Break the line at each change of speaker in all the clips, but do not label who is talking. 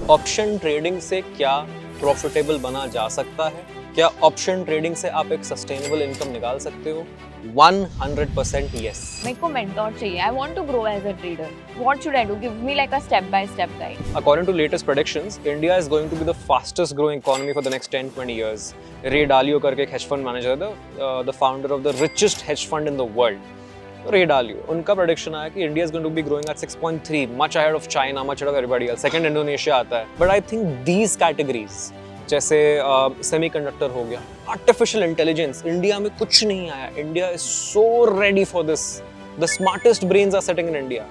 Option trading से क्या profitable बना जा सकता है? क्या ऑप्शन ट्रेडिंग से आप एक सस्टेनेबल इनकम निकाल सकते हो? 100% यस।
मेरे को मेंटोर चाहिए. I want to grow as a trader. What should I do? Give me like a step-by-step guide.
According to latest predictions, India is going to be the fastest growing economy for the next 10-20 years. Ray Dalio करके एक hedge fund manager है, the founder of the richest hedge fund in the world. Ray Dalio, उनका prediction आया कि India is going to be growing at 6.3, much ahead of China, much ahead of everybody else. Second Indonesia आता है. But I think these categories, जैसे semiconductor हो गया, artificial intelligence, India में कुछ नहीं आया. India is so ready for this. The smartest brains are sitting in India.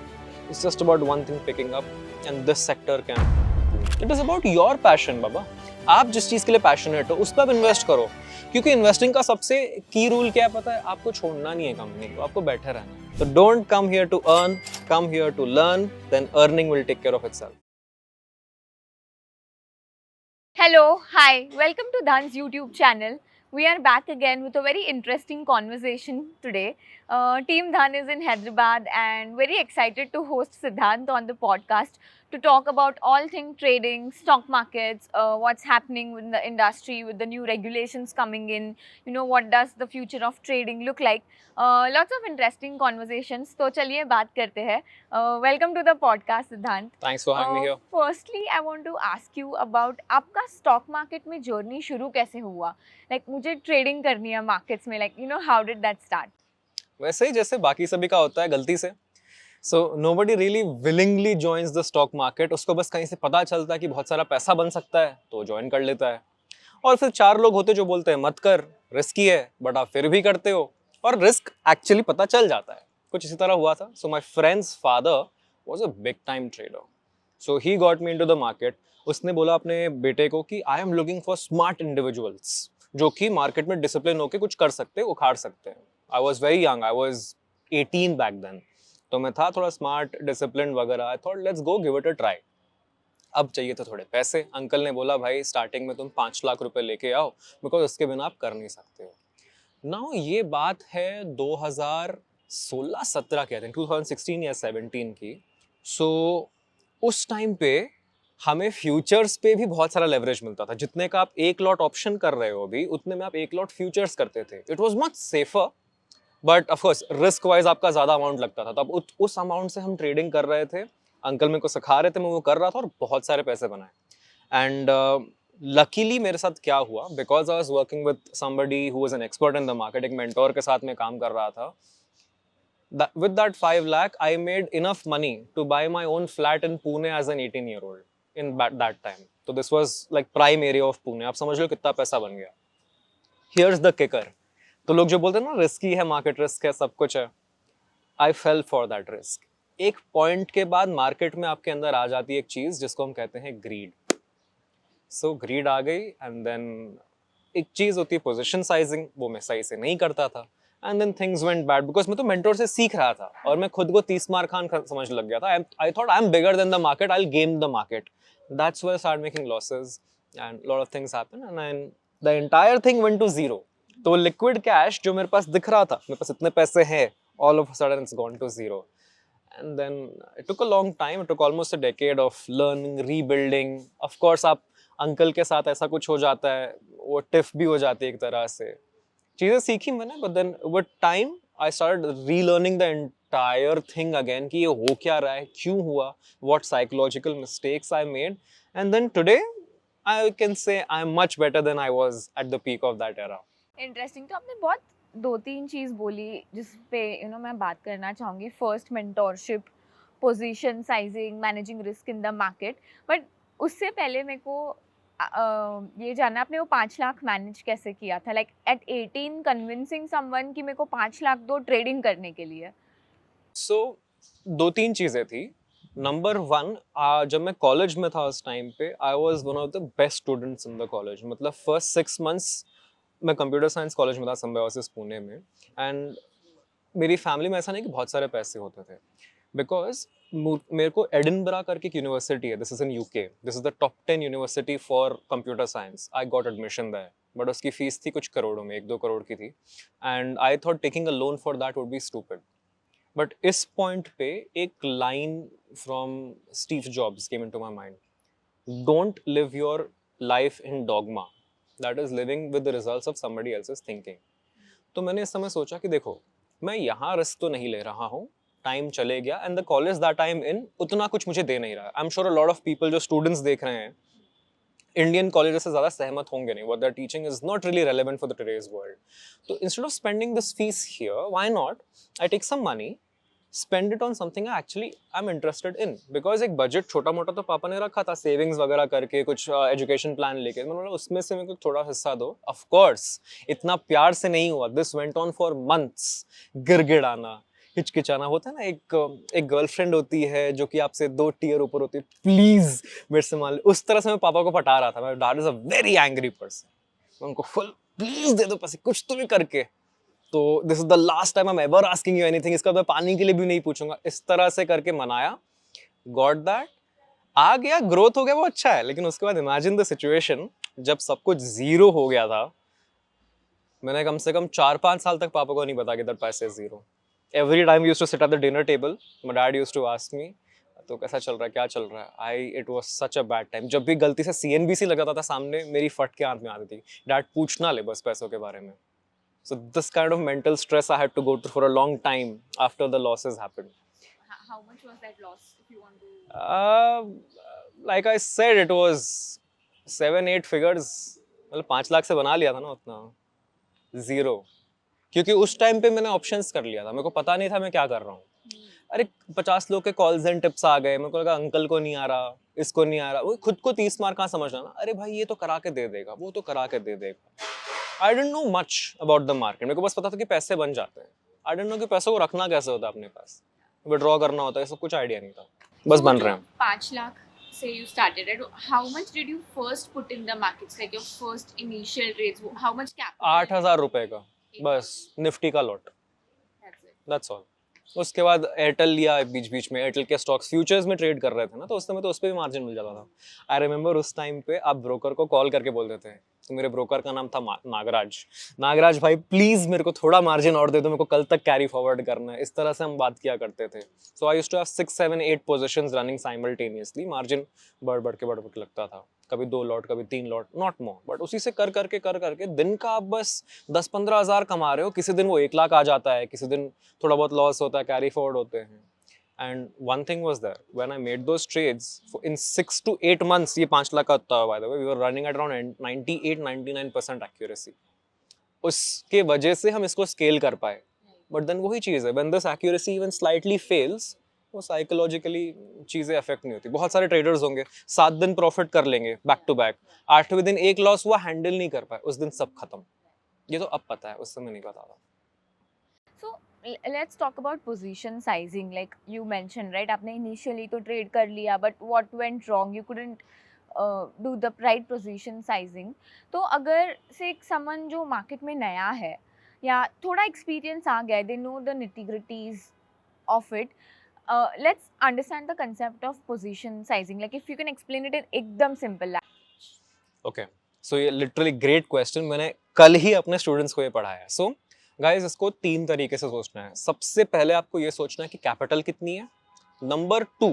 It's just about one thing picking up and this sector can. It is about your passion बाबा. आप जिस चीज के लिए पैशनेट हो उस पर इन्वेस्ट करो, क्योंकि इन्वेस्टिंग का सबसे की रूल क्या पता है? आपको छोड़ना नहीं है कंपनी को, आपको बैठे रहना है. So don't come here to earn, come here to learn, then earning will take care of itself.
Hello, hi, welcome to Dhan's YouTube channel. We are back again with a very interesting conversation today. Team Dhan is in Hyderabad and very excited to host Siddhant on the podcast to talk about all things trading, stock markets, what's happening in the industry with the new regulations coming in, what does the future of trading look like. Lots of interesting conversations. तो चलिए बात करते हैं. Welcome to the podcast, Siddhant.
Thanks for having me here.
Firstly, I want to ask you about आपका stock market में journey शुरू कैसे हुआ? Like मुझे trading करनी है markets में, like how did that start?
वैसे ही जैसे बाकी सभी का होता है गलती से. So nobody really willingly joins the stock market. उसको बस कहीं से पता चलता है कि बहुत सारा पैसा बन सकता है तो ज्वाइन कर लेता है. और फिर चार लोग होते जो बोलते हैं मत कर, रिस्की है, बट आप फिर भी करते हो और रिस्क एक्चुअली पता चल जाता है. कुछ इसी तरह हुआ था. So my friends father was a big time trader. So he got me into the market. उसने बोला अपने बेटे को कि I am looking for smart individuals जो कि मार्केट में डिसिप्लिन होकर कुछ कर सकते हैं, उखाड़ सकते हैं. I was very young, I was 18 back then. तो मैं था थोड़ा स्मार्ट, डिसिप्लिन वगैरह. I thought let's go give it a try. अब चाहिए थे थोड़े पैसे. अंकल ने बोला भाई स्टार्टिंग में तुम 5 लाख रुपए लेके आओ, बिकॉज उसके बिना आप कर नहीं सकते हो. नाउ ये बात है 2016-17 की, आई थिंक 2016 या 17 की. सो उस टाइम पे हमें फ्यूचर्स पे भी बहुत सारा लेवरेज मिलता था. जितने का आप एक लॉट ऑप्शन कर रहे हो अभी, उतने में आप एक लॉट फ्यूचर्स करते थे. It was much safer, but of course risk wise आपका ज्यादा अमाउंट लगता था. तो अब उस अमाउंट से हम ट्रेडिंग कर रहे थे. अंकल मेरे को सिखा रहे थे, मैं वो कर रहा था और बहुत सारे पैसे बनाए. एंड लकीली मेरे साथ क्या हुआ, because I was working with somebody who was an expert in the market, एक मेंटोर के साथ मैं काम कर रहा था. With that 5 lakh, I made enough money to buy my own flat in Pune as an 18-year-old in that time. So this was like prime area of Pune. आप समझ लो कितना पैसा बन गया. Here's the kicker. तो लोग जो बोलते हैं ना रिस्की है, मार्केट रिस्क है, सब कुछ है. I fell for that risk. एक पॉइंट के बाद मार्केट में आपके अंदर आ जाती है एक चीज जिसको हम कहते हैं ग्रीड. सो ग्रीड आ गई एंड देन एक चीज होती है पोजीशन साइजिंग, वो मैं सही से नहीं करता था. And then things went bad because मैं तो मेंटोर से सीख रहा था और मैं खुद को 30 मार खान समझ लग गया था. I thought I am bigger than the market, I will game the market. That's where I start making losses and lot of things happen and the entire thing went to zero. तो liquid cash जो मेरे पास दिख रहा था, मेरे पास इतने पैसे हैं, all of a sudden it's gone to zero. And then it took a long time. It took almost a decade of learning, rebuilding. Of course आप अंकल के साथ ऐसा कुछ हो जाता है, वो टिफ भी हो जाती है एक तरह से. चीज़ें सीखी मैंने, but then with time I started relearning the entire thing again कि ये हो क्या रहा है, क्यों हुआ, what psychological mistakes I made. And then today I can say I'm much better than I was at the peak of that era.
Interesting. तो आपने बहुत दो तीन चीज बोली जिस पे मैं बात करना चाहूँगी. First mentorship, position sizing, managing risk in the market. But उससे पहले मेरे को ये जानना, आपने वो 5 लाख मैनेज कैसे किया था? लाइक एट 18 कन्विंसिंग समवन कि मेरे को 5 लाख दो ट्रेडिंग करने के लिए.
सो दो तीन चीज़ें थी. नंबर वन, जब मैं कॉलेज में था उस टाइम पे I was one of the best students in the college. मतलब फर्स्ट 6 मंथ्स मैं कंप्यूटर साइंस कॉलेज में था, सिम्बायोसिस पुणे में. एंड मेरी फैमिली में ऐसा नहीं कि बहुत सारे पैसे होते थे, बिकॉज मेरे को एडिनबरा करके एक यूनिवर्सिटी है, this is in UK, this is the top 10 university for computer science. I got admission that, but उसकी फीस थी कुछ करोड़ों में, 1-2 करोड़ की थी. And I thought taking a loan for that would be stupid. But इस point पे एक line from Steve jobs came into my mind. don't live your life in dogma, that is living with the results of somebody else's thinking. तो मैंने इस समय सोचा कि देखो, मैं यहाँ रिस्क तो नहीं ले रहा हूँ, टाइम चले गया, and the college that I am in उतना कुछ मुझे दे नहीं रहा. I am sure a lot of people जो स्टूडेंट्स देख रहे हैं इंडियन कॉलेजेस से ज़्यादा सहमत होंगे नहीं. What they are teaching is not really relevant for the today's world. तो instead of spending this fees here, why not I take some money, spend it on something I actually I'm interested in. Because एक budget छोटा मोटा तो पापा ने रखा था savings वगैरह करके, कुछ एजुकेशन प्लान लेके. मैंने बोला उसमें से मेरे को थोड़ा हिस्सा दो. ऑफ कोर्स इतना प्यार से नहीं हुआ. This went on for months. गिड़गिड़ाना, हिचकिचाना होता है ना. एक गर्लफ्रेंड होती है जो कि आपसे 2 टियर ऊपर होती है, प्लीज मेरे से मान ले. उस तरह से मैं पापा को पटा रहा था. मेरा dad is a very angry person. मैं उनको फुल प्लीज दे दो पैसे, कुछ तो भी करके. तो this is the last time I am ever asking you anything. इसका मैं पानी के लिए भी नहीं पूछूंगा. इस तरह से करके मनाया. Got that. आ गया, ग्रोथ हो गया, वो अच्छा है. लेकिन उसके बाद इमेजिन द सिचुएशन जब सब कुछ जीरो हो गया था. मैंने कम से कम 4-5 साल तक पापा को नहीं बता कि दैट पैसे zero. Every time used to sit at the dinner table, my dad used to ask me तो कैसा चल रहा है, क्या चल रहा है. It was such a bad time. जब भी गलती से सीएनबीसी लग जाता था सामने, मेरी फट के हाथ में आती थी. डैड पूछना ले बस पैसों के बारे में. So this kind of mental stress I had to go through for a long time after the losses happened.
How much was that loss, if you want to?
Like I said, it was 7-8 figures. मतलब 5 लाख से बना लिया था ना उतना. Zero. क्योंकि उस time पे मैंने ऑप्शंस कर लिया था. मेरे को पता नहीं था मैं क्या कर रहा हूँ. अरे 50 लोग के कॉल्स एंड टिप्स आ गए. मेरे को लगा अंकल को नहीं आ रहा, इसको नहीं आ रहा. वो खुद को 30 मार कहाँ समझना ना. अरे भाई ये तो करा के दे देगा, वो तो करा के दे देगा. I didn't know much about the market. मेरे को बस पता था कि पैसे बन जाते हैं. आई डेंट नो कि पैसों को रखना कैसे होता है अपने पास, विड्रॉ करना होता है, सब कुछ आइडिया नहीं था. बस बन रहे हैं.
5 lakh say you started at, how much did you first put in the markets, like your first initial raise, how much capital?
8,000 रुपए का बस निफ्टी का लॉट. That's all. उसके बाद एयरटेल लिया बीच बीच में. एयरटेल के स्टॉक्स फ्यूचर्स में ट्रेड कर रहे थे ना, तो उस समय तो उस पर भी मार्जिन मिल जाता था. आई रिमेंबर उस टाइम पे आप ब्रोकर को कॉल करके बोल देते हैं. तो मेरे ब्रोकर का नाम था नागराज. नागराज भाई प्लीज मेरे को थोड़ा मार्जिन और दे दो, मेरे को कल तक कैरी फॉरवर्ड करना है. इस तरह से हम बात किया करते थे. So I used to have 6-7-8 positions running simultaneously. Margin बढ़ के लगता था. कभी 2 लॉट, कभी 3 लॉट, नॉट मोर. बट उसी से कर करके दिन का आप बस 10-15 हज़ार कमा रहे हो. किसी दिन वो 1 लाख आ जाता है, किसी दिन थोड़ा बहुत लॉस होता है, कैरी फॉरवर्ड होते हैं. And one thing was there, when I made those trades, in 6 to 8 months, ये 5 लाख का होता है by the way, we were running at around 98-99% accuracy. उसके वजह से हम इसको स्केल कर पाए. But then वही चीज़ है, when this accuracy even slightly fails, वो साइकोलॉजिकली चीज़ें अफेक्ट नहीं होती. बहुत सारे ट्रेडर्स होंगे 7 दिन प्रॉफिट कर लेंगे बैक टू बैक, 8वें दिन एक लॉस हुआ, हैंडल नहीं कर पाए, उस दिन सब खत्म. ये तो अब पता है, उस समय नहीं पता था.
So let's talk about position sizing, like you mentioned, right? आपने initially तो trade कर लिया, but what went wrong? You couldn't do the right position sizing. तो अगर से someone जो market में नया है या थोड़ा experience आ गया है, they know the nitty-gritties of it. Let's understand the concept of position sizing. Like if you can explain it in एकदम simple language.
Okay, so ये literally great question. मैंने कल ही अपने स्टूडेंट्स को ये पढ़ाया. So गाइस, इसको 3 तरीके से सोचना है. सबसे पहले आपको ये सोचना है कि कैपिटल कितनी है. नंबर 2,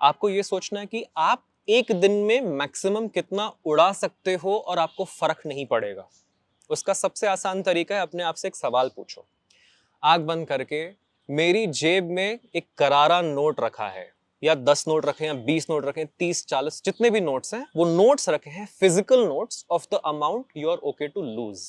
आपको ये सोचना है कि आप एक दिन में मैक्सिमम कितना उड़ा सकते हो और आपको फर्क नहीं पड़ेगा. उसका सबसे आसान तरीका है, अपने आप से एक सवाल पूछो, आंख बंद करके, मेरी जेब में एक करारा नोट रखा है, या 10 नोट रखे हैं, 20 नोट रखे हैं, 30-40 जितने भी नोट्स हैं, वो नोट्स रखे हैं physical notes of the amount you are okay to lose.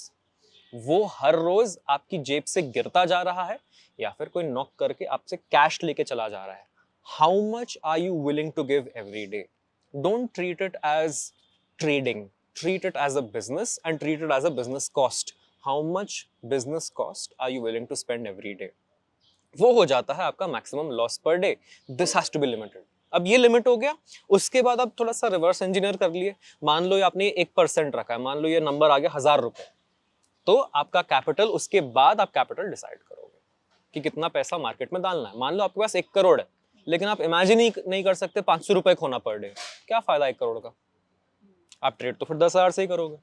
वो हर रोज आपकी जेब से गिरता जा रहा है या फिर कोई नॉक करके आपसे कैश लेके चला जा रहा है. How much are you willing to give every day. Don't treat it as trading, treat it as a business and treat it as a business cost. How much business cost are you willing to spend every day. वो हो जाता है आपका maximum loss per day. This has to be limited. अब ये limit हो गया. उसके बाद आप थोड़ा सा रिवर्स इंजीनियर कर लिए. मान लो आपने 1% रखा है, मान लो ये नंबर आ गया 1000 रुपए. तो आपका कैपिटल, उसके बाद आप कैपिटल डिसाइड करोगे कि कितना पैसा मार्केट में डालना है. मान लो आपके पास 1 करोड़ है, लेकिन आप इमेजिन ही नहीं कर सकते 500 रुपए खोना पर डे. क्या फायदा 1 करोड़ का. आप ट्रेड तो फिर 10,000 से ही करोगे.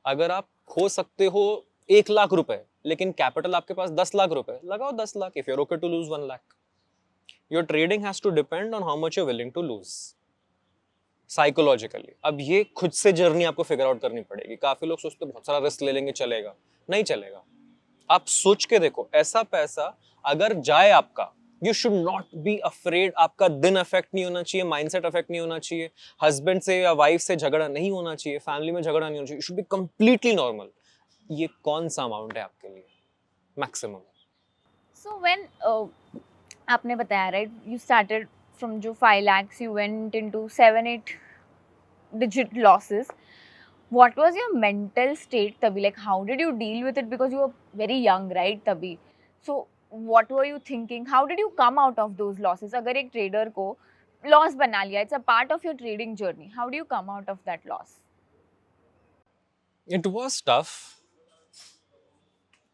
अगर आप खो सकते हो 1 लाख रुपए, लेकिन कैपिटल आपके पास 10 लाख रुपए, लगाओ 10 lakh. If you are okay to lose 1 lakh, your trading has to depend on how much you are willing to lose. Psychologically. अब ये खुद से जर्नी आपको फिगर आउट करनी पड़ेगी। काफी लोग सोचते हैं बहुत सारा रिस्क ले लेंगे चलेगा, नहीं चलेगा। आप सोच के देखो, ऐसा पैसा अगर जाए आपका, you should not be afraid. आपका दिन अफेक्ट नहीं होना चाहिए, माइंडसेट अफेक्ट नहीं होना चाहिए, हस्बैंड से या वाइफ से झगड़ा नहीं होना चाहिए, फैमिली में झगड़ा नहीं होना चाहिए, you should be completely normal. ये कौन सा अमाउंट है आपके लिए मैक्सिमम?
So when आपने बताया right, you started from जो 5 lakhs, you went into 7-8 digit losses. What was your mental state तभी? Like how did you deal with it, because you were very young right तभी? So what were you thinking? How did you come out of those losses? अगर एक trader को loss बना लिया, it's a part of your trading journey. How do you come out of that loss?
It was tough.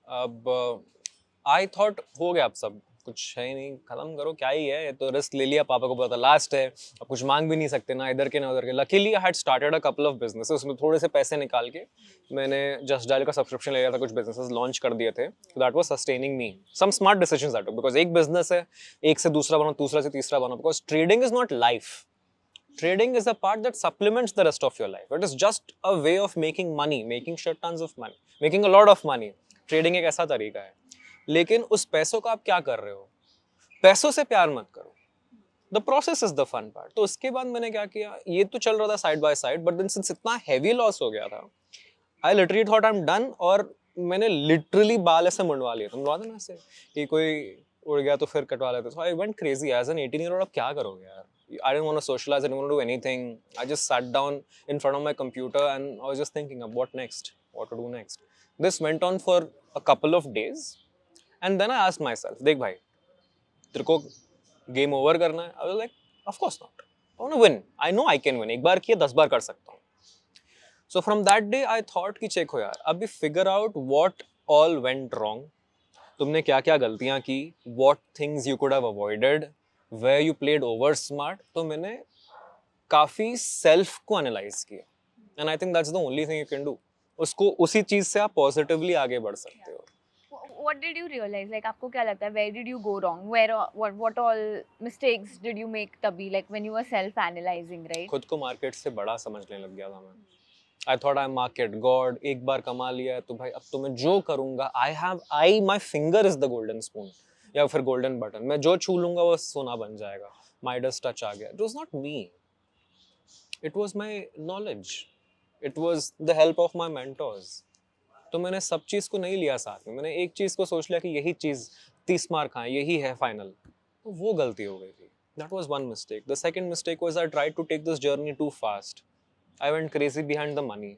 अब I thought हो गया, अब सब कुछ है ही नहीं, खत्म करो, क्या ही है, ये तो रिस्क ले लिया, पापा को पता लास्ट है, अब कुछ मांग भी नहीं सकते ना इधर के ना उधर के। Luckily I had started a couple of businesses, उसमें थोड़े से पैसे निकाल के मैंने जस्ट डायल का सब्सक्रिप्शन ले लिया था, कुछ बिजनेसेस लॉन्च कर दिए थे। That was sustaining me. Some smart decisions that, because एक बिजनेस है, एक से दूसरा बनो, दूसरा से तीसरा बनो, because trading is not life. Trading is a part that supplements the rest of your life. It is just a way of making money, making shit tons of money, making a lot of money. Trading एक ऐसा तरीका है, लेकिन उस पैसों का आप क्या कर रहे हो? पैसों से प्यार मत करो। The process is the fun part. तो उसके बाद मैंने क्या किया, ये तो चल रहा था side by side, but then since इतना हैवी लॉस हो गया था, I literally thought I am done. और मैंने लिटरली बाल ऐसे मुंडवा लिए, तुम मुंडवा देना ऐसे कि कोई उड़ गया तो फिर कटवा लेते। So I went crazy as an 18-year-old। अब क्या करोगे यार? I didn't want to socialize, I didn't want to do anything. I just sat down in front of my computer and I was just thinking of what next, what to do next. This went on for a couple of days and then I asked myself, देख भाई, तेरे को game over करना है? I was like, of course not. I want to win. I know I can win. एक बार किया 10 बार कर सकता हूँ. So from that day I thought कि चेक हो यार, अभी figure out what all went wrong. तुमने क्या क्या गलतियां की, what things you could have avoided, where you played over smart. तो मैंने काफी सेल्फ को एनालाइज किया, and I think that's the only thing you can do. उसको, उसी चीज से आप पॉजिटिवली आगे बढ़ सकते हो।
What did you realize? Like आपको क्या लगता है? Where did you go wrong? Where what all mistakes did you make तभी? Like when you were self-analyzing, right?
खुद को मार्केट से बड़ा समझने लग गया था मैं। आई थॉट आई मार्केट गॉड, एक बार कमा लिया तो भाई अब तो मैं जो करूंगा, I my finger is the golden spoon या फिर गोल्डन बटन, मैं जो छू लूंगा वो सोना बन जाएगा। माइडस टच आ गया। It was not me, it was my knowledge, it was the help of my mentors. तो मैंने सब चीज को नहीं लिया साथ में, मैंने एक चीज को सोच लिया कि यही चीज 30 मार्क आए, यही है फाइनल। तो वो गलती हो गई थी। That was one mistake. The second mistake was I tried to take this journey too fast. I went crazy behind the money.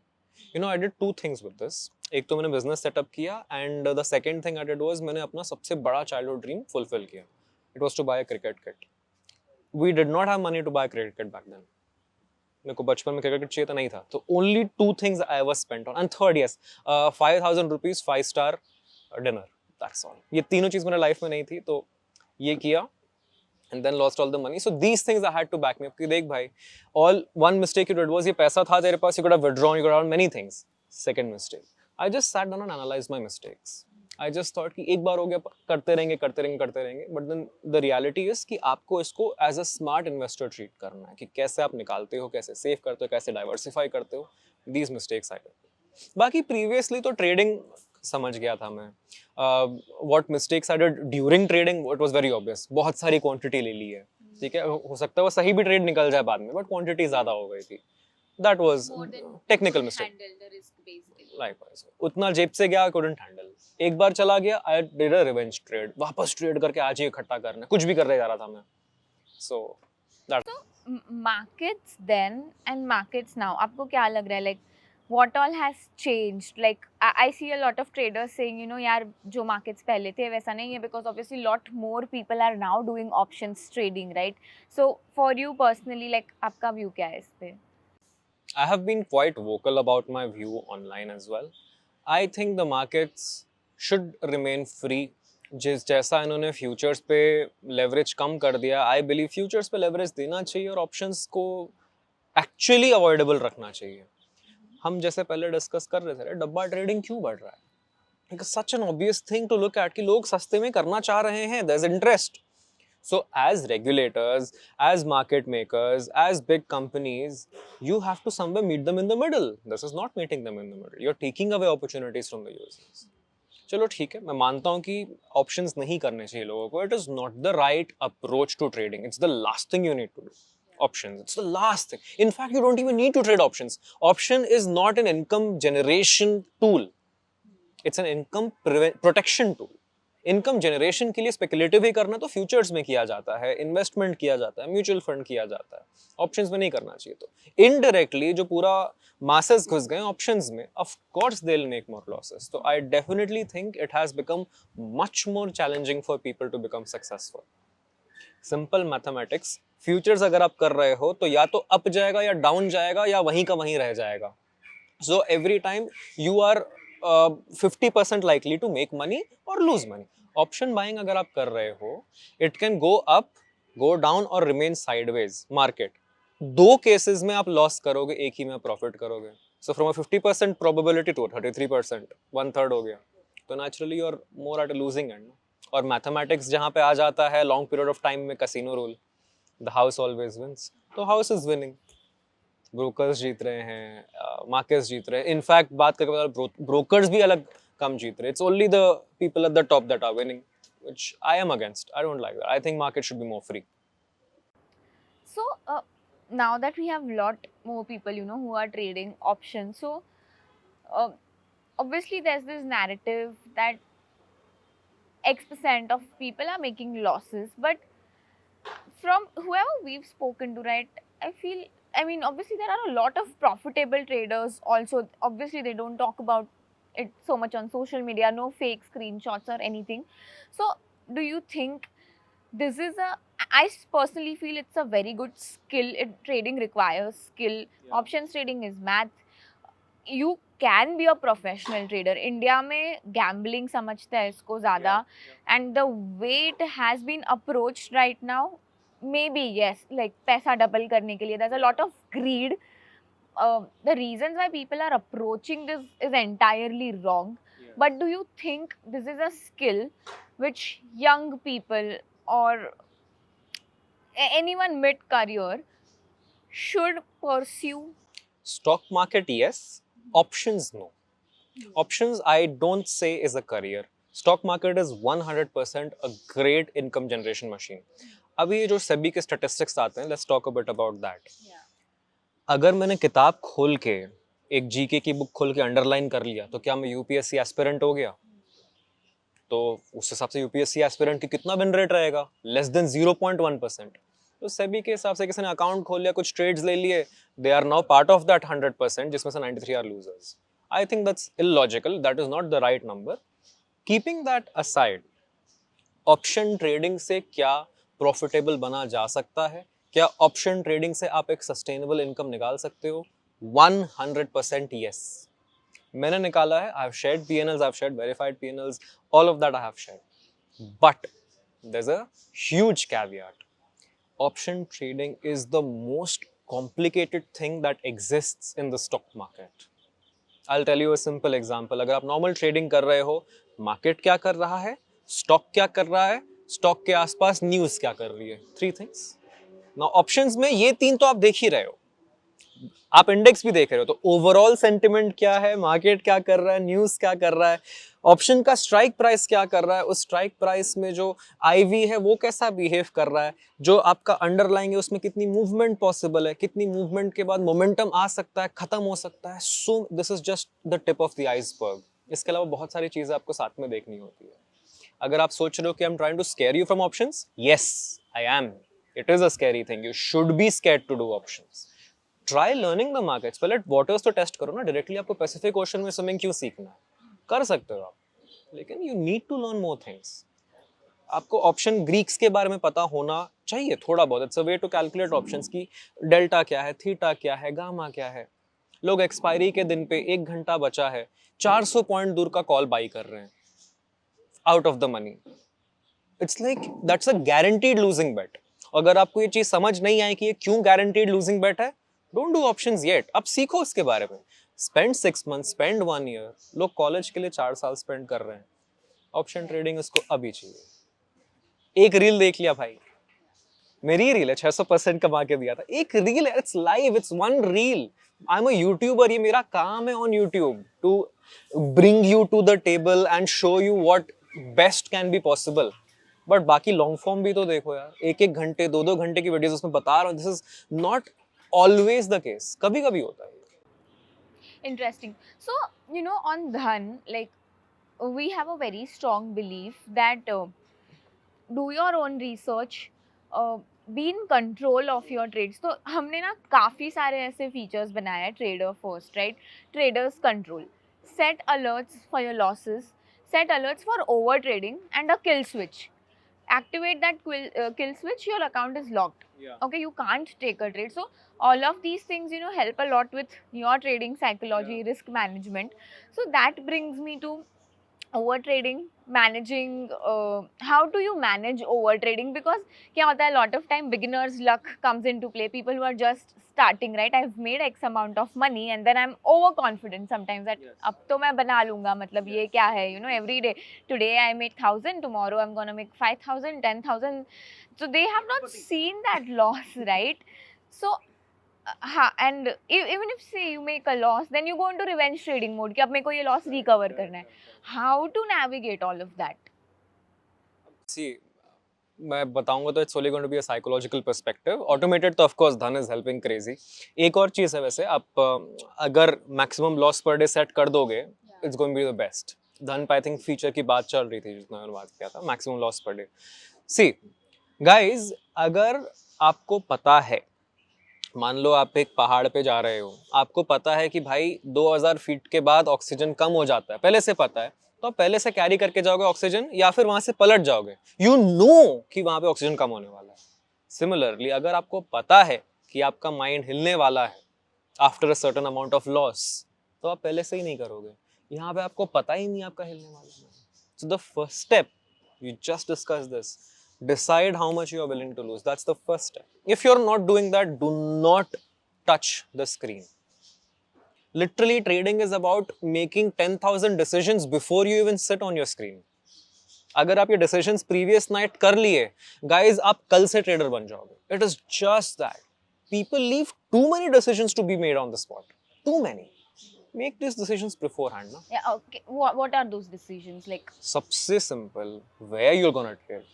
You know, I did two things with this. एक तो मैंने business setup किया, and the second thing I did was मैंने अपना सबसे बड़ा childhood dream fulfill किया. It was to buy a cricket kit. We did not have money to buy a cricket kit back then. मेरे को बचपन में cricket kit चाहिए था, नहीं था. तो only two things I was spent on. And third, yes, 5,000 rupees 5-star dinner. That's all. ये तीनों चीज मेरे लाइफ में नहीं थी, तो ये किया. And then lost all the money. So these things I had to back me up. कि देख भाई, all one mistake you did was ये पैसा था तेरे पास, you could have withdrawn, you could have done many things. Second mistake, I just sat down and analyzed my mistakes. I just thought कि एक बार हो गया, करते रहेंगे. But then the reality is कि आपको इसको as a smart investor treat करना है, कि कैसे आप निकालते हो, कैसे save करते हो, कैसे diversify करते हो. These mistakes I did. बाकी previously तो trading समझ गया था मैं। What mistakes I did during trading, it was very obvious. बहुत सारी quantity ले ली है, ठीक है, हो सकता है वो सही भी ट्रेड निकल जाए बाद में, but quantity ज़्यादा हो गई थी। That was technical mistake.
Handle the risk basically.
Likewise, उतना जेब से गया, couldn't handle. एक बार चला गया, I did a revenge trade. वापस ट्रेड करके आज ही इकट्ठा करना, कुछ भी कर रहे जा रहा था मैं। So that.
So markets then and markets now, आपको क्या लग रहा है? Like what all has changed? Like I see a lot of traders saying, you know, यार जो markets पहले थे वैसा नहीं है, because obviously lot more people are now doing options trading, right? So for you personally, like आपका view क्या है इस पे?
I have been quite vocal about my view online as well. I think the markets should remain free. जिस जैसा इन्होंने futures पे leverage कम कर दिया, आई बिलीव फ्यूचर्स पे लेवरेज देना चाहिए और ऑप्शंस को एक्चुअली अवॉइडेबल रखना चाहिए। हम जैसे पहले डिस्कस कर रहे थे, डब्बा ट्रेडिंग क्यों बढ़ रहा है? Such an obvious thing to look at कि लोग सस्ते में करना चाह रहे हैं, there is interest. So as regulators, as market makers, as big companies, you have to somewhere meet them in the middle. This is not meeting them in the middle. You're taking away opportunities from the users. चलो ठीक है, मैं मानता हूँ कि options नहीं करने चाहिए लोगों को. It is not the right approach to trading. It's the last thing you need to do. Options, it's the last thing. In fact, you don't even need to trade options. Option is not an income generation tool. It's an income protection tool. Income generation के लिए speculative ही करना तो futures में किया जाता है, investment किया जाता है, म्यूचुअल फंड किया जाता है. ऑप्शंस में नहीं करना चाहिए. तो इनडायरेक्टली जो पूरा मासेस घुस गए ऑप्शंस में, of course they will make more losses. तो I definitely think it has become much more challenging for people to become successful. Simple mathematics, futures अगर आप कर रहे हो तो या तो अप जाएगा या डाउन जाएगा या वहीं का वहीं रह जाएगा. So every time you are 50% likely to make money or lose money. Option buying अगर आप कर रहे हो, it can go up, go down और remain sideways market. दो केसेस में आप लॉस करोगे, एक ही में प्रॉफिट करोगे. So from a 50% probability to 33%, 1/3 हो गया. तो naturally you're more at a losing end. और मैथमेटिक्स जहाँ पे आ जाता है लॉन्ग पीरियड ऑफ टाइम में, casino rule, the house always wins. तो हाउस इज विनिंग. ब्रोकर्स जीत रहे हैं, मार्केट्स जीत रहे हैं. इनफैक्ट बात करके ब्रोकर्स भी अलग कम जीत रहे हैं. It's only the people at the top that are winning, which I am against. I don't like that. I think market should be more free.
So now that we have lot more people, who are trading options, so uh, obviously there's this narrative that X% of people are making losses, but from whoever we've spoken to, right, I mean, obviously there are a lot of profitable traders also. Obviously they don't talk about it so much on social media, no fake screenshots or anything. So do you think this is I personally feel it's a very good skill. Trading requires skill. Options trading is math. You can be a professional trader. India में gambling समझते हैं इसको ज़्यादा, and the way it has been approached right now, maybe yes, like पैसा double करने के लिए, there's a lot of greed. The reasons why people are approaching this is entirely wrong. But do you think this is a skill which young people or anyone mid-career should pursue?
Stock market, yes. Options, no. Options, I don't say is a career. Stock market is 100% a great income generation machine. अभी ये जो सेबी के statistics आते हैं, let's talk a bit about that. अगर मैंने किताब खोल के एक जीके की बुक खोल के अंडरलाइन कर लिया तो क्या मैं यूपीएससी एस्पिरेंट हो गया? तो उस हिसाब से यूपीएससी एस्पिरेंट की कितना विन रेट रहेगा? Less than 0.1%. तो सेबी के हिसाब से किसी ने अकाउंट खोल लिया, कुछ ट्रेड्स ले लिए, they are now part of that 100%, जिसमें से 93 are losers. I think that's illogical. That is not the right number. Keeping that aside, option trading से क्या प्रॉफिटेबल बना जा सकता है? क्या ऑप्शन ट्रेडिंग से आप एक सस्टेनेबल इनकम निकाल सकते हो? 100% yes. मैंने निकाला है. I have shared P&Ls, I have shared verified P&Ls, all of that I have shared. But there's a huge caveat. Option trading is the most complicated thing that exists in the stock market. I'll tell you a simple example. अगर आप normal trading कर रहे हो, market क्या कर रहा है, stock क्या कर रहा है, स्टॉक के आसपास न्यूज़ क्या कर रही है, 3 things. Now ऑप्शंस में ये 3 तो आप देख ही रहे हो, आप इंडेक्स भी देख रहे हो. तो ओवरऑल सेंटिमेंट क्या है, मार्केट क्या कर रहा है, न्यूज़ क्या कर रहा है, ऑप्शन का स्ट्राइक प्राइस क्या कर रहा है, उस स्ट्राइक प्राइस में जो आईवी है वो कैसा बिहेव कर रहा है, जो आपका अंडरलाइंग है उसमें कितनी मूवमेंट पॉसिबल है, कितनी मूवमेंट के बाद मोमेंटम आ सकता है, खत्म हो सकता है. So this is just the tip of the iceberg. इसके अलावा बहुत सारी चीजें आपको साथ में देखनी होती है. अगर आप सोच रहे हो कि I am trying to scare you from options, yes I am. It is a scary thing. You should be scared to do options. Try learning the markets. पहले वाटर्स तो टेस्ट करो ना. डायरेक्टली आपको पैसिफिक ओशन में swimming क्यों सीखना है? कर सकते हो आप, लेकिन you need to learn more things. आपको ऑप्शन ग्रीक्स के बारे में पता होना चाहिए थोड़ा बहुत. It's a way to calculate options की डेल्टा क्या है, थीटा क्या है, गामा क्या है. लोग एक्सपायरी के दिन पे 1 घंटा बचा है, 400 पॉइंट दूर का कॉल बाई कर रहे हैं out of the money. It's like that's a guaranteed losing bet. अगर आपको ये चीज समझ नहीं आए कि ये क्यों गारंटीड लूजिंग बेट है, डोंट डू ऑप्शंस येट. अब सीखो इसके बारे में. Spend 6 months, spend 1 year. लोग कॉलेज के लिए 4 साल स्पेंड कर रहे हैं. ऑप्शन ट्रेडिंग इसको अभी चाहिए. एक रील देख लिया भाई, मेरी रील है 600% कमा के दिया था, एक रील है, it's live, it's one reel. I am a YouTuber, ये मेरा काम है on YouTube, to bring you to the table and show you what best can be possible. But बाकी लॉन्ग फॉर्म भी तो देखो यार, एक एक घंटे 2-2 घंटे की वीडियोस उसमें बता रहा हूँ, this is not always the case, कभी कभी होता है।
Interesting. So, on Dhan, like we have a very strong belief that do your own research, be in control of your trades. तो हमने ना काफ़ी सारे ऐसे features बनाए हैं trader first, right? Traders control, set alerts for your losses, set alerts for over trading, and a kill switch. Activate that kill switch, your account is locked.
Yeah.
Okay, you can't take a trade. So all of these things, help a lot with your trading psychology, risk management. So that brings me to over trading, managing. How do you manage over trading? Because क्या होता है, a lot of time beginners luck comes into play. People who are just starting, right? I've made X amount of money and then I'm overconfident sometimes that अब तो मैं बना लूंगा, मतलब ये क्या है, every day. Today I made 1,000, tomorrow I'm gonna make 5,000, 10,000. So they have not seen that loss, right? So and even if say you make a loss, then you go into revenge trading mode कि अब मेरे को ये loss recover करना है. How to navigate all of that?
See, मैं बताऊंगा तो it's only going to be a psychological perspective. Automated तो of course Dhan is helping crazy. एक और चीज है वैसे, आप अगर maximum loss per day set कर दोगे, it's going be the best. Dhan पे आई थिंक फीचर की बात चल रही थी जितना मैंने बात किया था, maximum loss per day. See guys, अगर आपको पता है, मान लो आप एक पहाड़ पे जा रहे हो, आपको पता है कि भाई 2000 फीट के बाद ऑक्सीजन कम हो जाता है, पहले से पता है, तो आप पहले से कैरी करके जाओगे ऑक्सीजन या फिर वहां से पलट जाओगे, यू नो कि वहां पे ऑक्सीजन कम होने वाला है। सिमिलरली अगर आपको पता है कि आपका माइंड हिलने वाला है after a certain amount of loss, तो आप पहले से ही नहीं करोगे। यहाँ पे आपको पता ही नहीं आपका हिलने वाला है। So the first step, you just discuss this, decide how much you are willing to lose. That's the first step. If you're not doing that, do not touch the screen. Literally trading is about making 10,000 decisions before you even sit on your screen. अगर आप ये decisions previous night कर लिए, guys, आप कल से trader बन जाओगे। It is just that people leave too many decisions to be made on the spot, too many. Make these decisions beforehand, ना।
Yeah, okay. What are those decisions like?
सबसे simple, where you're gonna trade.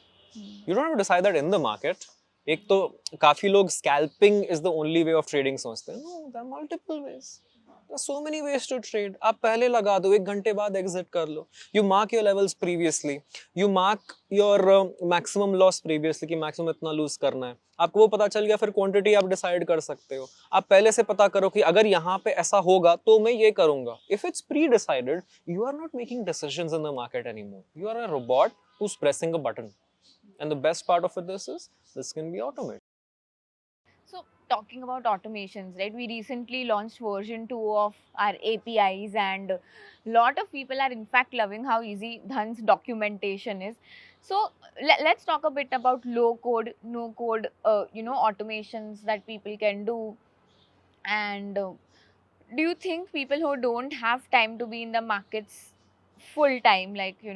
You don't have to decide that in the market. एक तो काफी लोग scalping is the only way of trading सोचते हैं। No, there are multiple ways. There are so many ways to trade. आप पहले लगा दो, 1 घंटे बाद exit कर लो। You mark your levels previously. You mark your maximum loss previously कि maximum इतना lose करना है। आपको वो पता चल गया, फिर quantity आप decide कर सकते हो। आप पहले से पता करो कि अगर यहाँ पे ऐसा होगा तो मैं ये करूँगा। If it's pre-decided, you are not making decisions in the market anymore. You are a robot who's pressing a button. And the best part of it is this can be automated.
So talking about automations, right? We recently launched version 2 of our APIs, and a lot of people are in fact loving how easy Dhan's documentation is. So let's talk a bit about low code, no code, automations that people can do. And do you think people who don't have time to be in the markets full time, like,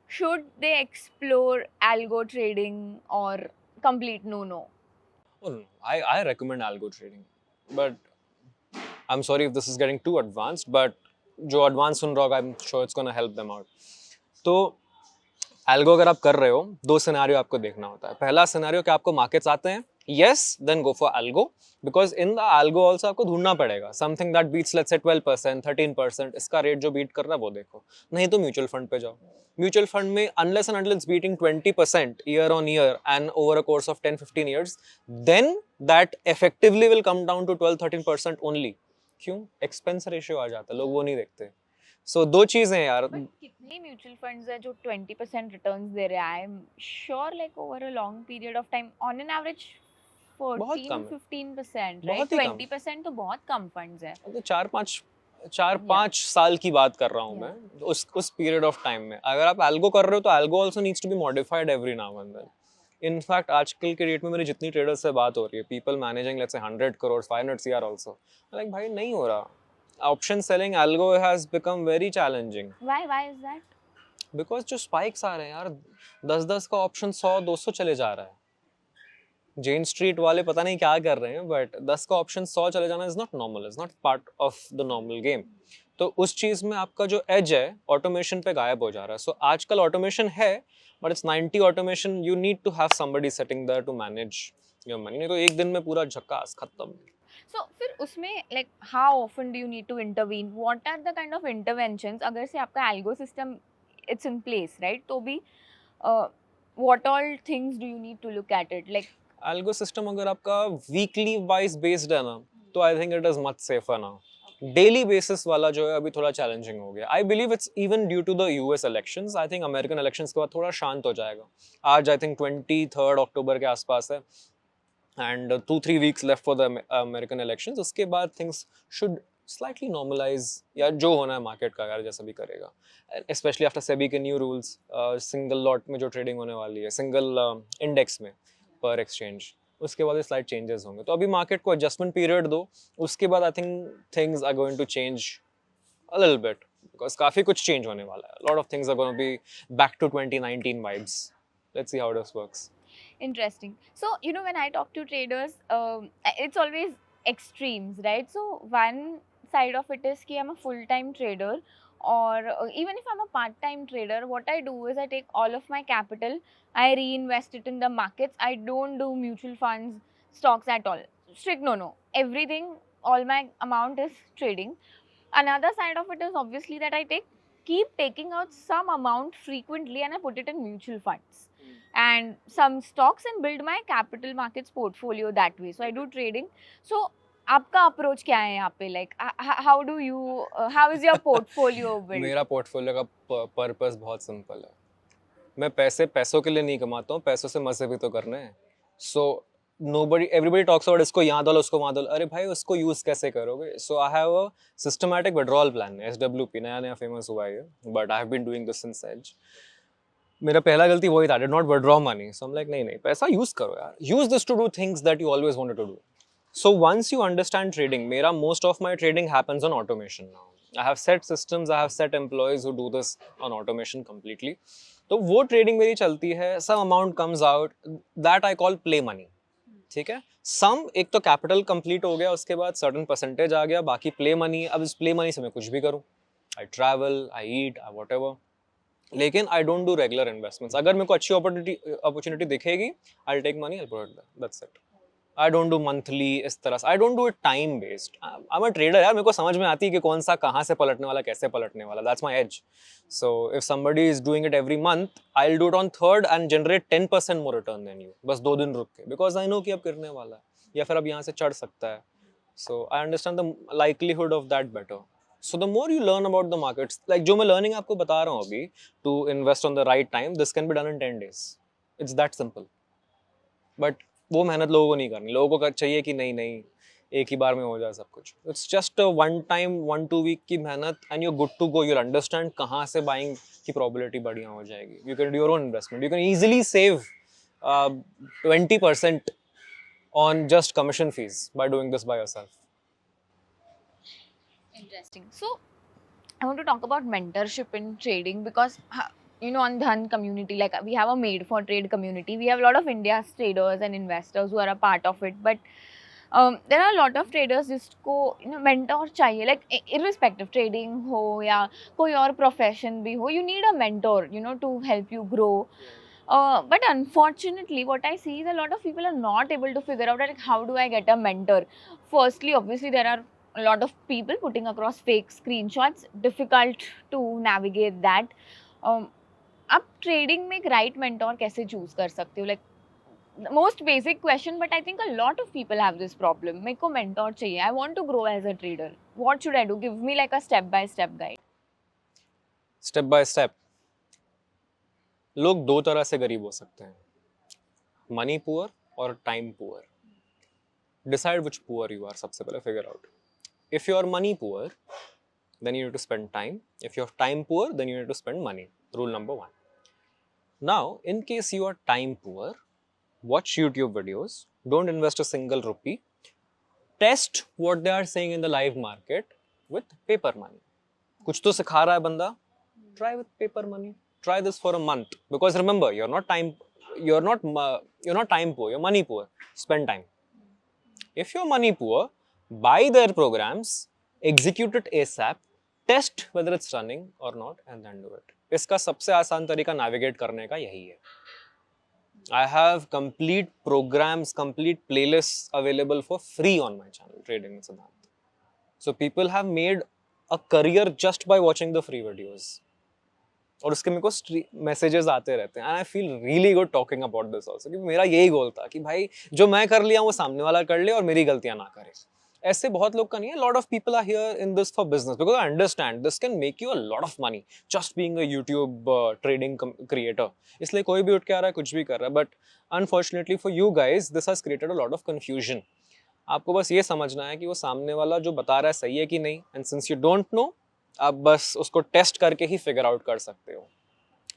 should they explore algo trading or complete no?
Oh, no, I recommend algo trading. But I'm sorry if this is getting too advanced, but जो advanced सुन रहा होगा, I'm sure it's gonna help them out. तो algo अगर आप कर रहे हो, 2 scenario आपको देखना होता है। पहला सिनेरियो कि आपको मार्केट्स आते हैं, yes, then go for algo, because in the algo also आपको ढूंढना पड़ेगा something that beats let's say 12%, 13%, इसका रेट जो बीट कर रहा है वो देखो। नहीं तो म्यूचुअल फंड पे जाओ। म्यूचुअल फंड में unless and until it's beating 20% year on year and over a course of 10-15 years, then that effectively will come down to 12-13% only. क्यों? एक्सपेंस रेशियो आ जाता है, लोग वो नहीं देखते। सो दो चीजें हैं यार।
बट कितने म्यूचुअल फंड्स हैं जो 20% रिटर्न्स दे रहे हैं? आई am sure like over a long period of time on an average
बहुत कम है,
14-15%,
बहुत
राइट?
ही कम।
20% तो बहुत कम फंड्स है।
तो 4-5 साल की बात कर रहा हूँ
Yeah.
मैं, उस पीरियड ऑफ टाइम में अगर आप एल्गो कर रहे हो तो algo also needs to be modified every now and then. In fact आजकल के डेट में मेरी जितनी ट्रेडर्स से बात हो रही है, people managing let's say 100 crore 500 CR also, like भाई नहीं हो रहा। Option selling algo has become very challenging.
Why is that?
Because जो स्पाइक्स आ रहे हैं यार, 10-10 का ऑप्शन 100-200 चले जा रहा है। जेन स्ट्रीट वाले पता नहीं क्या कर रहे हैं, बट 10 का ऑप्शन 100 चले जाना is not normal, is not part of the normal game. तो उस चीज में आपका जो एज है ऑटोमेशन पे गायब हो जा रहा है. सो आजकल ऑटोमेशन है, but it's 90 automation. You need to have somebody sitting there to manage your money. नहीं तो एक दिन में पूरा झक्कास खत्म.
So फिर उसमें like how often do you need to intervene? What are the kind of interventions? अगर से आपका algo system it's in place, right? तो भी what all things do you need to look at it? Like
algo system अगर आपका weekly wise based है ना, तो I think it is much safer now. Daily basis वाला जो है अभी थोड़ा चैलेंजिंग हो गया. I believe it's even due to the US elections. I think American elections के बाद थोड़ा शांत हो जाएगा. आज आई थिंक 23 अक्टूबर के आसपास है, and 2-3 weeks left for the American elections. उसके बाद things should slightly normalize, या जो होना है मार्केट का यार जैसा भी करेगा. Especially after SEBI के new rules, single lot में जो ट्रेडिंग होने वाली है, single index में per exchange, उसके बाद स्लाइट चेंजेस होंगे. तो अभी मार्केट को एडजस्टमेंट पीरियड दो, उसके बाद I think things are going to change a little bit, because काफी कुछ चेंज होने वाला है. lot of things are going to be back to 2019 vibes. Let's see how this works.
interesting. So you know when I talk to traders, it's always extremes, right? So one side of it is कि I'm a full-time trader, or even if I'm a part-time trader, what I do is I take all of my capital, I reinvest it in the markets. I don't do mutual funds, stocks at all. Strict no. Everything, all my amount is trading. Another side of it is obviously that I keep taking out some amount frequently and I put it in mutual funds and some stocks and build my capital markets portfolio that way. So I do trading. So आपका approach क्या है यहाँ पे? Like how do you how is your portfolio build?
मेरा portfolio का purpose बहुत simple है. मैं पैसे पैसों के लिए नहीं कमाता हूँ, पैसों से मजे भी तो करने हैं. सो एवरीबडी टॉक्स अबाउट इसको यहाँ डालो उसको वहाँ डालो. अरे भाई उसको यूज कैसे करोगे? So I have a systematic withdrawal plan. SWP नया नया फेमस हुआ है, but I have been doing this since age. मेरा पहला गलती वही था, did not withdraw money. So I am like नहीं पैसा यूज करो यार, use this to do things that you always wanted to do. So once you understand trading, most of my trading happens on automation now. I have set systems, I have set employees who do this on automation completely. तो वो trading मेरी चलती है, some amount comes out, that I call play money. ठीक है? Some एक तो capital complete हो गया, उसके बाद certain percentage आ गया, बाकी play money. अब इस play money से मैं कुछ भी करूँ. I travel, I eat, I whatever. लेकिन I don't do regular investments. अगर मेरे को अच्छी opportunity दिखेगी, I'll take money, I'll put it there. That's it. I don't do monthly इस तरह से. I don't do it time based. I'm a trader यार, मेरे को समझ में आती है कि कौन सा कहाँ से पलटने वाला, कैसे पलटने वाला. That's my edge. So if somebody is doing it every month, I'll do it on third and generate 10% more return than you. बस 2 दिन रुक के, because I know कि अब गिरने वाला है या फिर अब यहाँ से चढ़ सकता है. So I understand the likelihood of that better. So the more you learn about the markets, like जो मैं learning आपको बता रहा हूँ अभी, to invest on the right time, this can be done in 10 days. It's that simple. But वो मेहनत लोगों को नहीं करनी. लोगों को चाहिए कि नहीं एक ही बार में हो जाए सब कुछ. इट्स जस्ट 1 टाइम 1-2 वीक की मेहनत and you good to go. You'll understand कहाँ से बाइंग की प्रोबेबिलिटी बढ़िया हो जाएगी. You can do your own investment. You can easily save 20% on just commission fees by doing this by yourself.
Interesting. So I want to talk about mentorship in trading because you know on Dhan community, like we have a made for trade community. We have a lot of India's traders and investors who are a part of it, but there are a lot of traders जिसको mentor चाहिए, like irrespective trading हो या कोई और profession भी हो, you need a mentor to help you grow. But unfortunately what I see is a lot of people are not able to figure out like how do I get a mentor. Firstly, obviously there are a lot of people putting across fake screenshots, difficult to navigate that. आप trading में एक right mentor कैसे choose कर सकते हो? Like most basic question, but I think a lot of people have this problem. मेरे को mentor चाहिए, I want to grow as a trader. What should I do? Give me like a step by step guide.
Step by step. लोग 2 तरह से गरीब हो सकते हैं, मनी पुअर और time poor. Decide which poor you are. सबसे पहले figure out. If you are money poor, then you need to spend time. If you're time poor, then you need to spend money. Rule number 1. Now, in case you are time poor, watch YouTube videos. Don't invest a single rupee. Test what they are saying in the live market with paper money. कुछ तो सिखा रहा है बंदा. Try with paper money. Try this for a month. Because remember, you're not time. you're not time poor, you're money poor. Spend time. If you're money poor, buy their programs, execute it ASAP, test whether it's running or not, and then do it. इसका सबसे आसान तरीका navigate करने का यही है. I have complete programs, complete playlists available for free on my channel, Trading with Siddhant. So people have made a career just by watching the free videos. और उसके मेरे को मैसेजेस आते रहते हैं. And I feel really good talking about this also, क्योंकि मेरा यही गोल था कि भाई जो मैं कर लिया वो सामने वाला कर ले और मेरी गलतियां ना करे. ऐसे बहुत लोग का नहीं है. Lot of people are here in this for business because I understand this can make you a lot of money just being a YouTube trading creator. इसलिए कोई भी उठ के आ रहा है, कुछ भी कर रहा है. But unfortunately for you guys this has created a lot of confusion. आपको बस ये समझना है कि वो सामने वाला जो बता रहा है सही है कि नहीं. And since you don't know, आप बस उसको टेस्ट करके ही फिगर आउट कर सकते हो.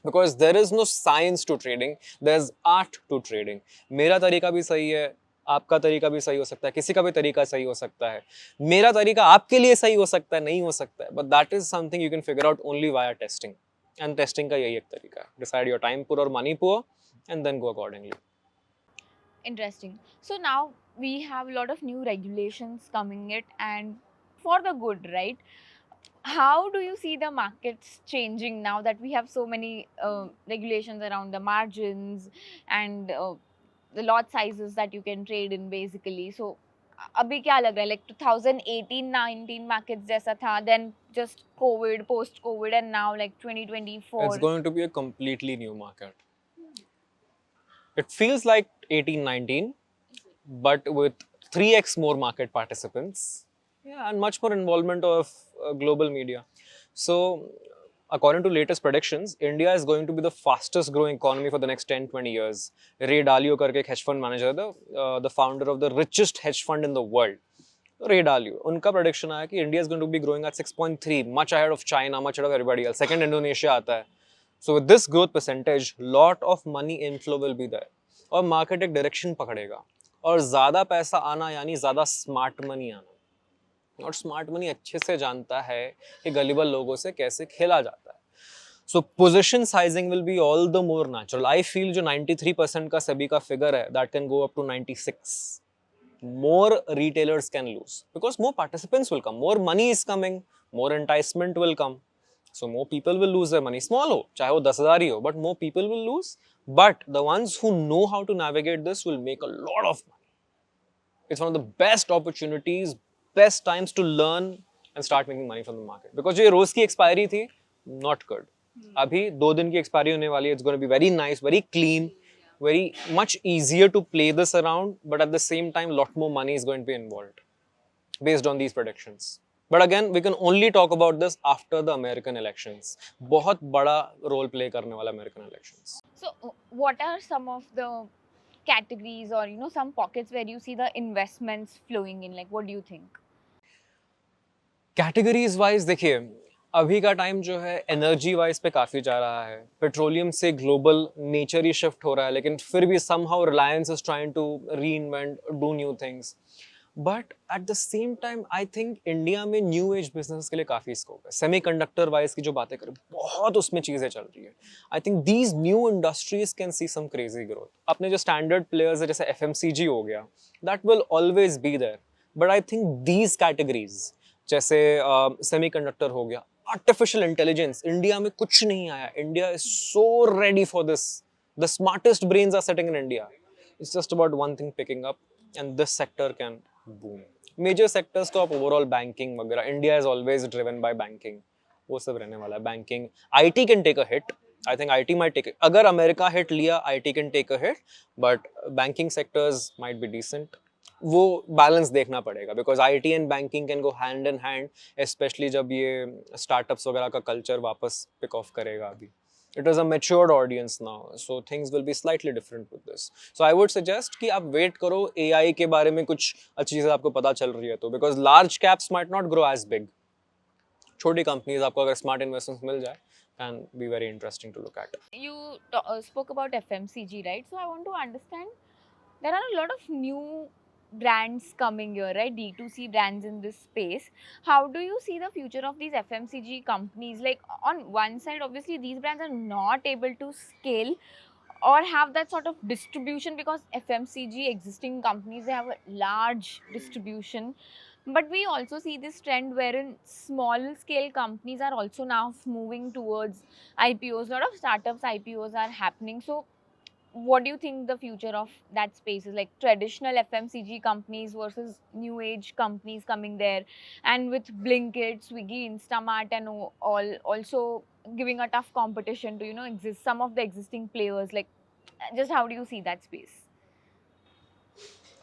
Because there is no science to trading, there's art to trading. मेरा तरीका भी सही है, आपका तरीका भी सही हो सकता है, किसी का भी तरीका सही हो सकता है. मेरा तरीका आपके लिए सही हो सकता है, नहीं हो सकता है. But that is something you can figure out only via testing. And testing का यही एक तरीका है. Decide your time poor or money poor, and then go accordingly.
Interesting. So now we have a lot of new regulations coming it, and for the good, right? How do you see the markets changing now that we have so many regulations around the margins and the lot sizes that you can trade in basically? So अभी क्या लग रहा है, like 2018-19 markets जैसा था, then just COVID, post COVID, and now like 2024?
It's going to be a completely new market. It feels like 18-19, but with 3x more market participants, yeah, and much more involvement of global media. So, according to latest predictions, India is going to be the fastest growing economy for the next 10-20 years. Ray Dalio करके एक hedge fund manager, the founder of the richest hedge fund in the world. Ray Dalio, उनका prediction आया कि India is going to be growing at 6.3, much ahead of China, much ahead of everybody else. Second Indonesia आता है. So with this growth percentage, lot of money inflow will be there. और market एक direction पकड़ेगा. और ज़्यादा पैसा आना यानी ज़्यादा smart money आना. और स्मार्ट मनी अच्छे से जानता है कि गलीबल लोगों से कैसे खेला जाता है. So position sizing will be all the more natural. I feel जो 93% का सभी का फिगर है, that can go up to 96. More retailers can lose because more participants will come, more money is coming, more enticement will come. So more people will lose their money. Small हो, चाहे वो 10,000 ही हो, but more people will lose. But the ones who know how to navigate this will make a lot of money. It's one of the best opportunities, best times to learn and start making money from the market. Because जो ये रोज की expiry थी, not good. अभी 2 दिन की expiry होने वाली है. It's going to be very nice, very clean, very much easier to play this around. But at the same time, lot more money is going to be involved based on these predictions. But again, we can only talk about this after the American elections. बहुत बड़ा role play करने वाला American elections.
So what are some of the categories or some pockets where you see the investments flowing in? Like, what do you think?
Categories wise देखिए, अभी का time जो है energy wise पे काफ़ी जा रहा है. पेट्रोलियम से ग्लोबल नेचर ही शिफ्ट हो रहा है, लेकिन फिर भी somehow Reliance is trying to reinvent, do new things. But at the same time I think India में न्यू एज बिजनेस के लिए काफ़ी स्कोप है. सेमीकंडक्टर वाइज की जो बातें करें, बहुत उसमें चीज़ें चल रही है. I think these new industries can see some crazy growth. अपने जो स्टैंडर्ड प्लेयर्स है जैसे FMCG हो गया, that will always be there. But I think these categories जैसे सेमीकंडक्टर हो गया, आर्टिफिशियल इंटेलिजेंस, इंडिया में कुछ नहीं आया. India is so ready for this. The smartest brains are sitting in India. It's just about one thing picking up and this sector can boom. Major sectors तो आप overall banking वगैरह, India is always driven by banking, वो सब रहने वाला है. Banking, IT can take a hit. I think IT might take, अगर America hit लिया, IT can take a hit, but banking sectors might be decent. वो balance देखना पड़ेगा because IT and banking can go hand in hand, specially जब ये startups वगैरह का culture वापस पिक ऑफ करेगा. अभी it is a matured audience now, so things will be slightly different with this. So I would suggest कि आप wait करो AI के बारे में कुछ अच्छी चीज़ें आपको पता चल रही है तो, because large caps might not grow as big. छोटी कंपनीज आपको अगर स्मार्ट इन्वेस्टमेंट्स मिल जाए, can be very interesting to look at.
You spoke about FMCG, right? So I want to understand, there are a lot of new brands coming here, right? D2C brands in this space. How do you see the future of these FMCG companies? Like, on one side, obviously these brands are not able to scale or have that sort of distribution, because FMCG existing companies, they have a large distribution, but we also see this trend wherein small scale companies are also now moving towards IPOs. A lot of startups IPOs are happening. So what do you think the future of that space is, like traditional FMCG companies versus new age companies coming there, and with Blinkit, Swiggy, Instamart, and all also giving a tough competition to exist some of the existing players, like just how do you see that space?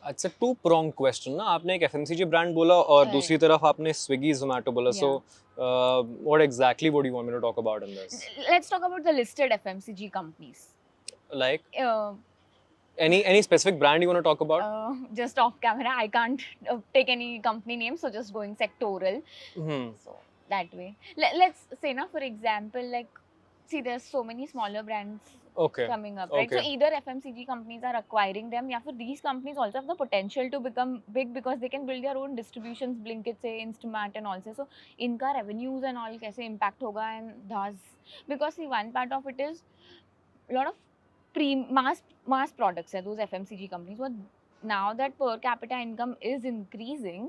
अच्छा, to pronged question ना, आपने एक FMCG brand बोला और
Correct.
दूसरी तरफ आपने स्विगी जोमेटो बोला, so
Yeah.
What exactly would you want me to talk about in this?
Let's talk about the listed FMCG companies.
Like
uh,
any specific brand you want to talk about?
just off camera, I can't take any company name, so just going sectoral. So that way, let's say now, for example, like, see, there's so many smaller brands
Okay.
coming up, right?
Okay.
So either FMCG companies are acquiring them, या फिर these companies also have the potential to become big because they can build their own distributions, Blinkit से, Instamart and all से. So इनका revenues and all कैसे impact होगा, and thus, because see, one part of it is a lot of mass products are those FMCG companies. But now that per capita income is increasing,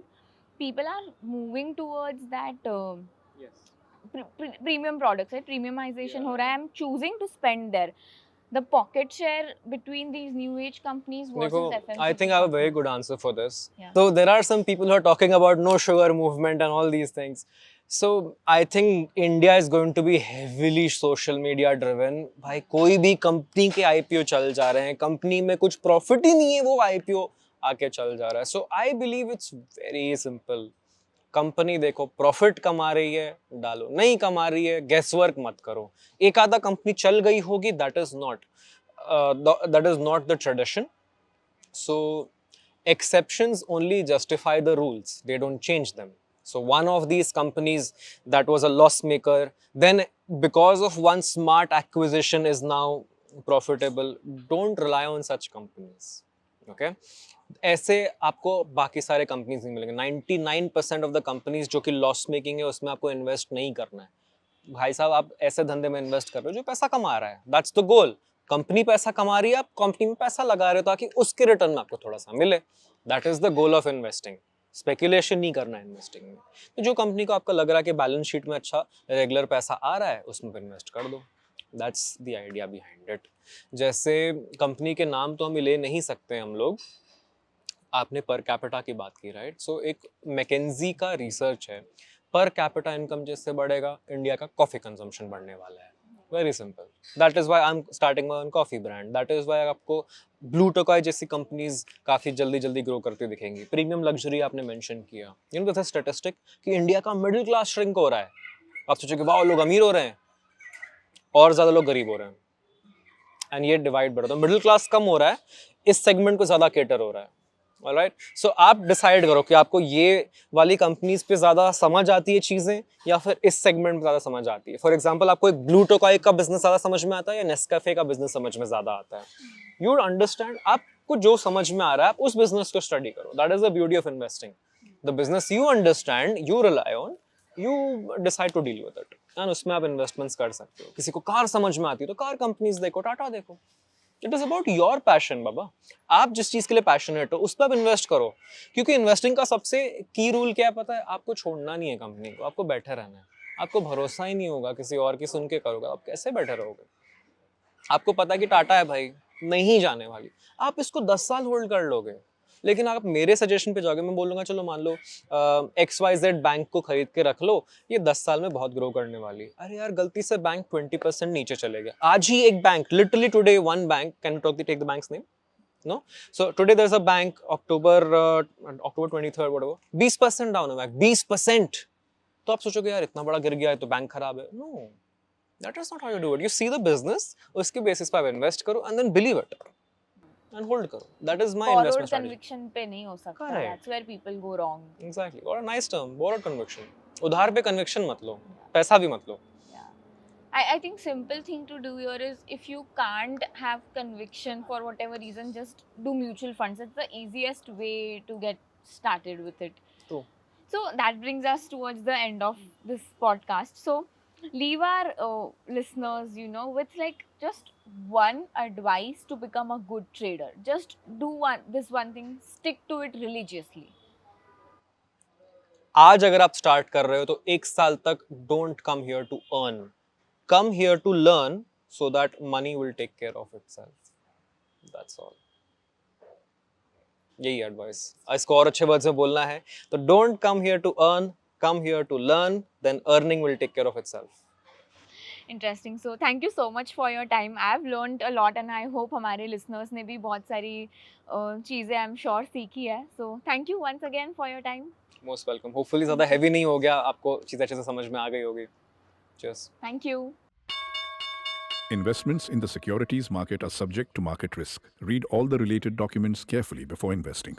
people are moving towards that premium products, right? Premiumization हो रहा है. I'm choosing to spend there. The pocket share between these new age companies versus
Nico,
FMCG
I think I have a very
companies.
good answer for this.
Yeah.
So there are some people who are talking about no sugar movement and all these things. So I think India is going to be heavily social media driven. भाई कोई भी company के IPO चल जा रहे हैं, company में कुछ प्रॉफिट ही नहीं है, वो IPO आके चल जा रहा है. So I believe it's very simple. Company देखो प्रॉफिट कमा रही है, डालो, नहीं कमा रही है, गेस वर्क मत करो. एक आधा कंपनी चल गई होगी, that is not the tradition. So exceptions only justify the rules, they don't change them. So one of these companies that was a loss maker, then because of one smart acquisition is now profitable. Don't rely on such companies. Okay, ऐसे आपको बाकी सारे companies नहीं मिलेंगे. 99% of the companies जो कि loss making है, उसमें आपको इन्वेस्ट नहीं करना है. भाई साहब, आप ऐसे धंधे में इन्वेस्ट कर रहे हो जो पैसा कमा रहा है. That's the goal. कंपनी पैसा कमा रही है, आप कंपनी में पैसा लगा रहे हो ताकि उसके रिटर्न में आपको थोड़ा सा मिले. That is the goal of investing. Speculation नहीं करना है इन्वेस्टिंग में. तो जो कंपनी को आपको लग रहा है कि बैलेंस शीट में अच्छा रेगुलर पैसा आ रहा है, उसमें इन्वेस्ट कर दो. That's the idea behind it. जैसे कंपनी के नाम तो हम ले नहीं सकते हम लोग. आपने पर कैपिटा की बात की, राइट? सो एक मैकेंजी का रिसर्च है, पर कैपिटा इनकम जिससे बढ़ेगा, इंडिया का कॉफी कंजम्पशन बढ़ने वाला है. Very simple. That is why I am starting my own coffee brand. That is why आपको ब्लू टोकाई जैसी कंपनीज काफी जल्दी जल्दी ग्रो करती दिखेंगी. प्रीमियम लग्जरी आपने मेंशन किया. यू नो, दिस स्टैटिस्टिक कि इंडिया का मिडिल क्लास श्रिंक हो रहा है. आप सोचोगे वाह, लोग अमीर हो रहे हैं और ज्यादा लोग गरीब हो रहे हैं, एंड ये डिवाइड बढ़ रहा है. मिडिल क्लास कम हो रहा है, इस सेगमेंट को ज्यादा केटर हो रहा है. ऑलराइट, सो आप डिसाइड करो कि आपको ये वाली कंपनीज पे ज्यादा समझ आती है चीजें, या फिर इस सेगमेंट में ज्यादा समझ आती है. फॉर एग्जांपल, आपको एक ब्लू टोकाई का बिजनेस ज्यादा समझ में आता है या नेस्कैफे का बिजनेस समझ में ज्यादा आता है? You would understand. आपको जो समझ में आ रहा है, आप उस बिजनेस को स्टडी करो. That is the beauty of investing. The business you understand, you rely on, you decide to deal with it, and उसमें आप इन्वेस्टमेंट्स कर सकते हो. किसी को कार समझ में आती है तो कार कंपनीज देखो, टाटा देखो. It is about your passion बाबा. आप जिस चीज के लिए पैशनेट हो उस पर आप इन्वेस्ट करो. क्योंकि इन्वेस्टिंग का सबसे की रूल क्या है पता है? आपको छोड़ना नहीं है कंपनी को, आपको बैठे रहना है. आपको भरोसा ही नहीं होगा, किसी और की सुन के करोगे, आप कैसे बैठे रहोगे? आपको पता है कि टाटा है भाई, नहीं जाने वाली, आप इसको 10 साल होल्ड कर लोगे. लेकिन आप मेरे सजेशन पे जाओगे, मैं बोलूंगा चलो मान लो XYZ बैंक को खरीद के रख लो, ये 10 साल में बहुत ग्रो करने वाली. अरे यार, गलती से बैंक 20% नीचे चले गया. आज ही एक bank, literally today one bank, can take the bank's name? No. So today there's a bank, October 23rd, whatever, 20% down है बैंक. 20%. तो आप सोचोगे यार इतना बड़ा गिर गया है तो बैंक खराब है. No, that is not how you do it. You see the business, उसके बेसिस पे आप इन्वेस्ट करो and then believe it and hold करो. That is my
Borrowed
investment strategy.
conviction पे नहीं हो सकता.
Correct.
That's where people go wrong.
Exactly. What a nice term, borrowed conviction. उधार पे conviction मत लो, पैसा भी मत लो.
I think simple thing to do here is, if you can't have conviction for whatever reason, just do mutual funds. It's the easiest way to get started with it.
True.
So that brings us towards the end of this podcast. So leave our listeners, with like just one advice to become a good trader. Just do this one thing, stick to it religiously.
आज अगर आप start कर रहे हो तो एक साल तक don't come here to earn, come here to learn so that money will take care of itself. That's all, यही एडवाइस। इसको और अच्छे वर्ड्स में बोलना है तो don't come here to earn, come here to learn, then earning will take care of itself.
Interesting. So thank you so much for your time. I have learned a lot and I hope हमारे listeners ने भी बहुत सारी चीज़ें आई am sure सीखी है। So thank you once again for your time.
Most welcome. Hopefully ज्यादा heavy नहीं हो गया, आपको चीजें अच्छे से समझ में आ गई होगी। Cheers.
Thank you.
Investments in the securities market are subject to market risk. Read all the related documents carefully before investing.